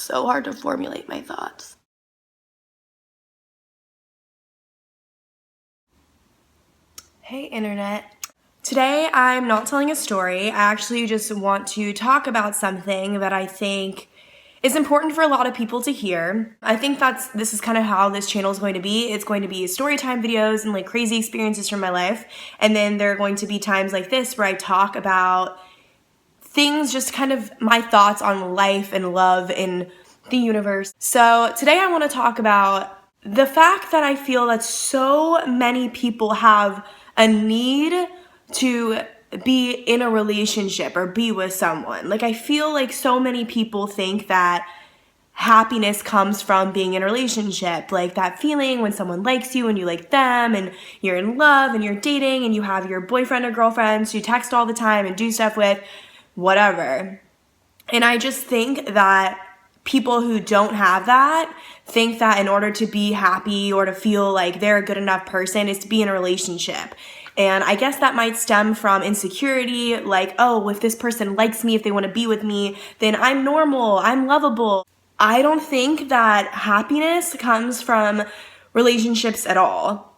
so hard to formulate my thoughts. Hey, internet. Today, I'm not telling a story. I actually just want to talk about something that I think is important for a lot of people to hear. I think this is kind of how this channel is going to be. It's going to be story time videos and like crazy experiences from my life. And then there are going to be times like this where I talk about things, just kind of my thoughts on life and love and the universe. So today I want to talk about the fact that I feel that so many people have a need to be in a relationship or be with someone. Like, I feel like so many people think that happiness comes from being in a relationship, like that feeling when someone likes you and you like them and you're in love and you're dating and you have your boyfriend or girlfriends you text all the time and do stuff with, whatever. And I just think that people who don't have that think that in order to be happy or to feel like they're a good enough person is to be in a relationship. And I guess that might stem from insecurity, like, oh, if this person likes me, if they want to be with me, then I'm normal, I'm lovable. I don't think that happiness comes from relationships at all.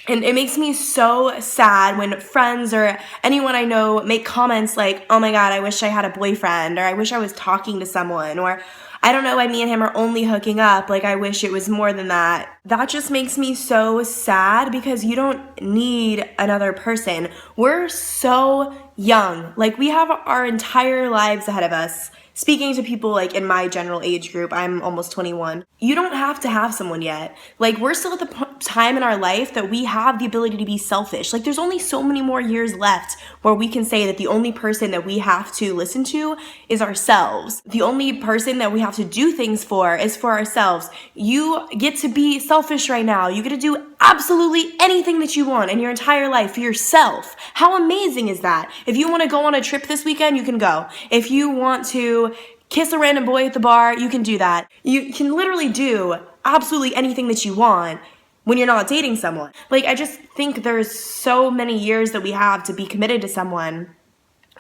And it makes me so sad when friends or anyone I know make comments like, oh my God, I wish I had a boyfriend, or I wish I was talking to someone, or I don't know why me and him are only hooking up, like I wish it was more than that. That just makes me so sad because you don't need another person. We're so young. Like, we have our entire lives ahead of us. Speaking to people like in my general age group, I'm almost 21. You don't have to have someone yet. Like, we're still at the time in our life that we have the ability to be selfish. Like, there's only so many more years left where we can say that the only person that we have to listen to is ourselves. The only person that we have to do things for is for ourselves. You get to be selfish right now. You get to do absolutely anything that you want in your entire life for yourself. How amazing is that? If you want to go on a trip this weekend, you can go. If you want to kiss a random boy at the bar, you can do that. You can literally do absolutely anything that you want when you're not dating someone. Like, I just think there's so many years that we have to be committed to someone.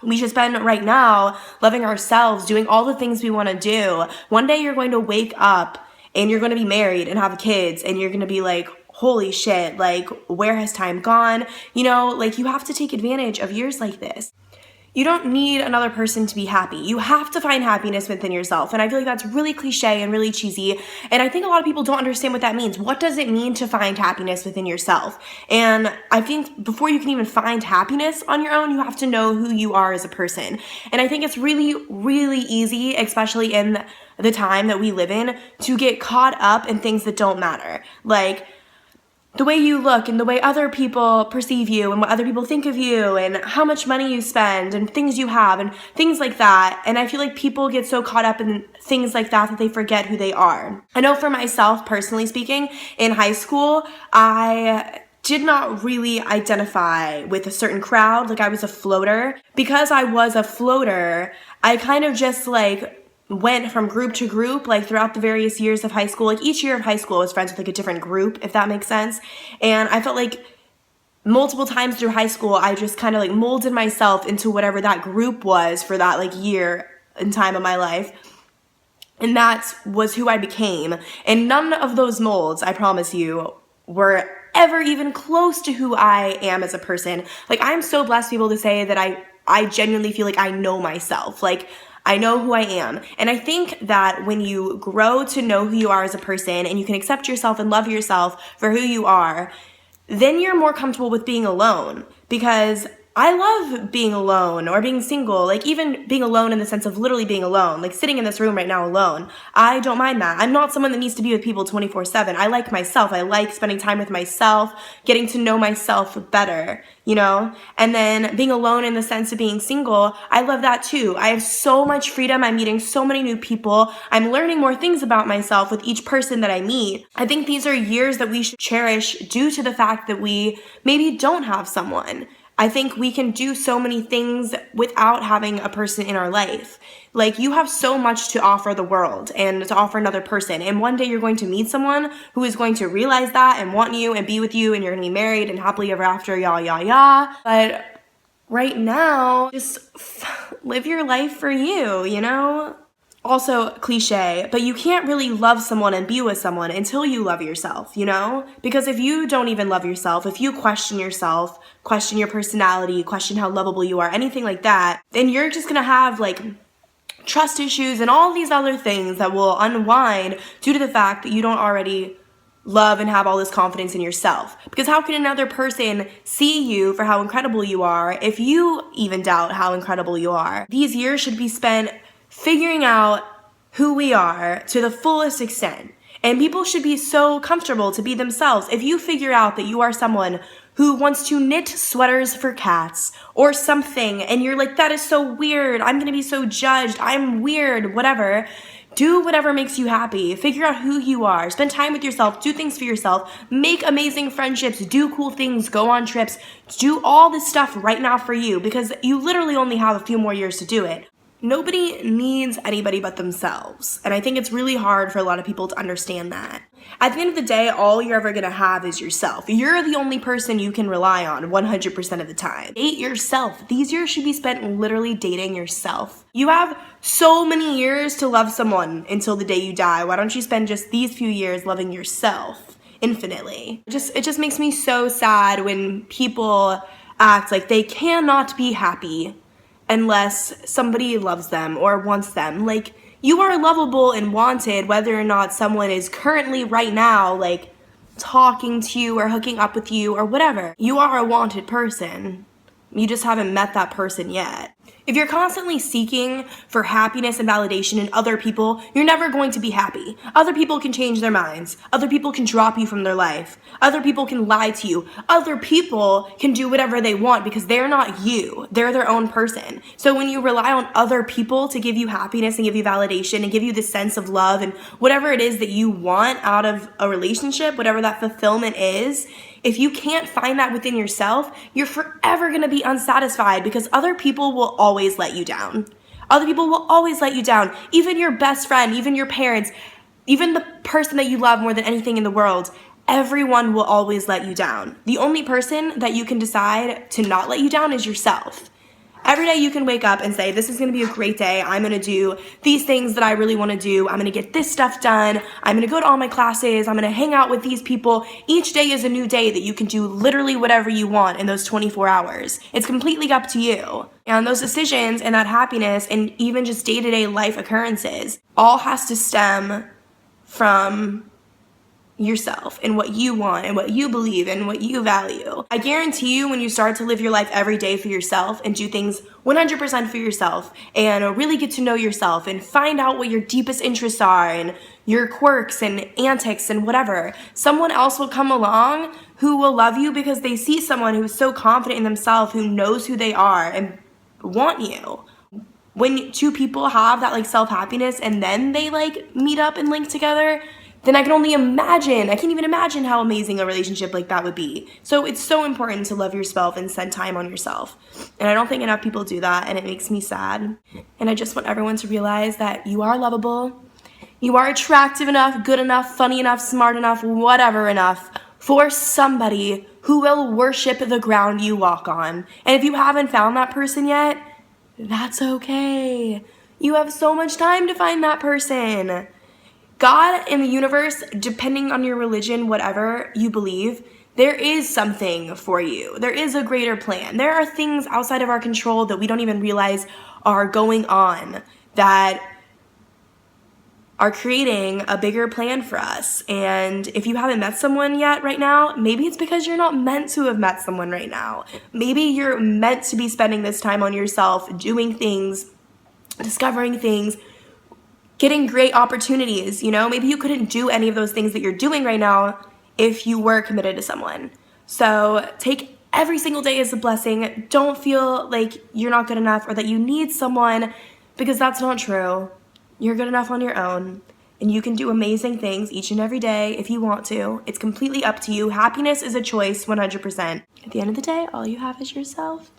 We should spend right now loving ourselves, doing all the things we want to do. One day you're going to wake up and you're going to be married and have kids, and you're going to be like, holy shit, like, where has time gone? You know, like, you have to take advantage of years like this. You don't need another person to be happy. You have to find happiness within yourself. And I feel like that's really cliche and really cheesy. And I think a lot of people don't understand what that means. What does it mean to find happiness within yourself? And I think before you can even find happiness on your own, you have to know who you are as a person. And I think it's really, really easy, especially in the time that we live in, to get caught up in things that don't matter. Like, the way you look and the way other people perceive you and what other people think of you and how much money you spend and things you have and things like that. And I feel like people get so caught up in things like that that they forget who they are. I know for myself, personally speaking, in high school, I did not really identify with a certain crowd. Like, I was a floater. Because I was a floater, I kind of just like went from group to group, like throughout the various years of high school. Like, each year of high school I was friends with like a different group, if that makes sense. And I felt like multiple times through high school, I just kind of like molded myself into whatever that group was for that like year and time of my life. And that was who I became. And none of those molds, I promise you, were ever even close to who I am as a person. Like, I'm so blessed to be able to say that I genuinely feel like I know myself. Like, I know who I am. And I think that when you grow to know who you are as a person and you can accept yourself and love yourself for who you are, then you're more comfortable with being alone. Because I love being alone or being single, like even being alone in the sense of literally being alone, like sitting in this room right now alone. I don't mind that. I'm not someone that needs to be with people 24/7. I like myself. I like spending time with myself, getting to know myself better, you know? And then being alone in the sense of being single, I love that too. I have so much freedom. I'm meeting so many new people. I'm learning more things about myself with each person that I meet. I think these are years that we should cherish due to the fact that we maybe don't have someone. I think we can do so many things without having a person in our life. Like, you have so much to offer the world and to offer another person. And one day you're going to meet someone who is going to realize that and want you and be with you, and you're going to be married and happily ever after, yah. But right now, just live your life for you, you know? also cliche, but you can't really love someone and be with someone until you love yourself, you know? Because if you don't even love yourself, if you question yourself, question your personality, question how lovable you are, anything like that, then you're just gonna have like trust issues and all these other things that will unwind due to the fact that you don't already love and have all this confidence in yourself. Because how can another person see you for how incredible you are if you even doubt how incredible you are? These years should be spent figuring out who we are to the fullest extent. And people should be so comfortable to be themselves. If you figure out that you are someone who wants to knit sweaters for cats or something, and you're like, that is so weird, I'm gonna be so judged, I'm weird, whatever. Do whatever makes you happy. Figure out who you are. Spend time with yourself. Do things for yourself. Make amazing friendships. Do cool things. Go on trips. Do all this stuff right now for you because you literally only have a few more years to do it. Nobody needs anybody but themselves. And I think it's really hard for a lot of people to understand that. At the end of the day, all you're ever gonna have is yourself. You're the only person you can rely on 100% of the time. Date yourself. These years should be spent literally dating yourself. You have so many years to love someone until the day you die. Why don't you spend just these few years loving yourself infinitely? It just makes me so sad when people act like they cannot be happy unless somebody loves them or wants them. Like, you are lovable and wanted whether or not someone is currently right now like talking to you or hooking up with you or whatever. You are a wanted person. You just haven't met that person yet. If you're constantly seeking for happiness and validation in other people, you're never going to be happy. Other people can change their minds. Other people can drop you from their life. Other people can lie to you. Other people can do whatever they want because they're not you. They're their own person. So when you rely on other people to give you happiness and give you validation and give you this sense of love and whatever it is that you want out of a relationship, whatever that fulfillment is, if you can't find that within yourself, you're forever going to be unsatisfied because other people will always let you down. Other people will always let you down. Even your best friend, even your parents, even the person that you love more than anything in the world, everyone will always let you down. The only person that you can decide to not let you down is yourself. Every day you can wake up and say, this is going to be a great day. I'm going to do these things that I really want to do. I'm going to get this stuff done. I'm going to go to all my classes. I'm going to hang out with these people. Each day is a new day that you can do literally whatever you want in those 24 hours. It's completely up to you. And those decisions and that happiness and even just day-to-day life occurrences all has to stem from yourself and what you want and what you believe and what you value. I guarantee you when you start to live your life every day for yourself and do things 100% for yourself and really get to know yourself and find out what your deepest interests are and your quirks and antics and whatever, someone else will come along who will love you because they see someone who's so confident in themselves, who knows who they are and want you. When two people have that like self-happiness and then they like meet up and link together, then I can't even imagine how amazing a relationship like that would be. So it's so important to love yourself and spend time on yourself. And I don't think enough people do that, and it makes me sad. And I just want everyone to realize that you are lovable, you are attractive enough, good enough, funny enough, smart enough, whatever enough for somebody who will worship the ground you walk on. And if you haven't found that person yet, that's okay. You have so much time to find that person. God in the universe, depending on your religion, whatever you believe, there is something for you. There is a greater plan. There are things outside of our control that we don't even realize are going on that are creating a bigger plan for us. And if you haven't met someone yet right now, maybe it's because you're not meant to have met someone right now. Maybe you're meant to be spending this time on yourself, doing things, discovering things, getting great opportunities, you know? Maybe you couldn't do any of those things that you're doing right now if you were committed to someone. So take every single day as a blessing. Don't feel like you're not good enough or that you need someone, because that's not true. You're good enough on your own, and you can do amazing things each and every day if you want to. It's completely up to you. Happiness is a choice 100%. At the end of the day, all you have is yourself.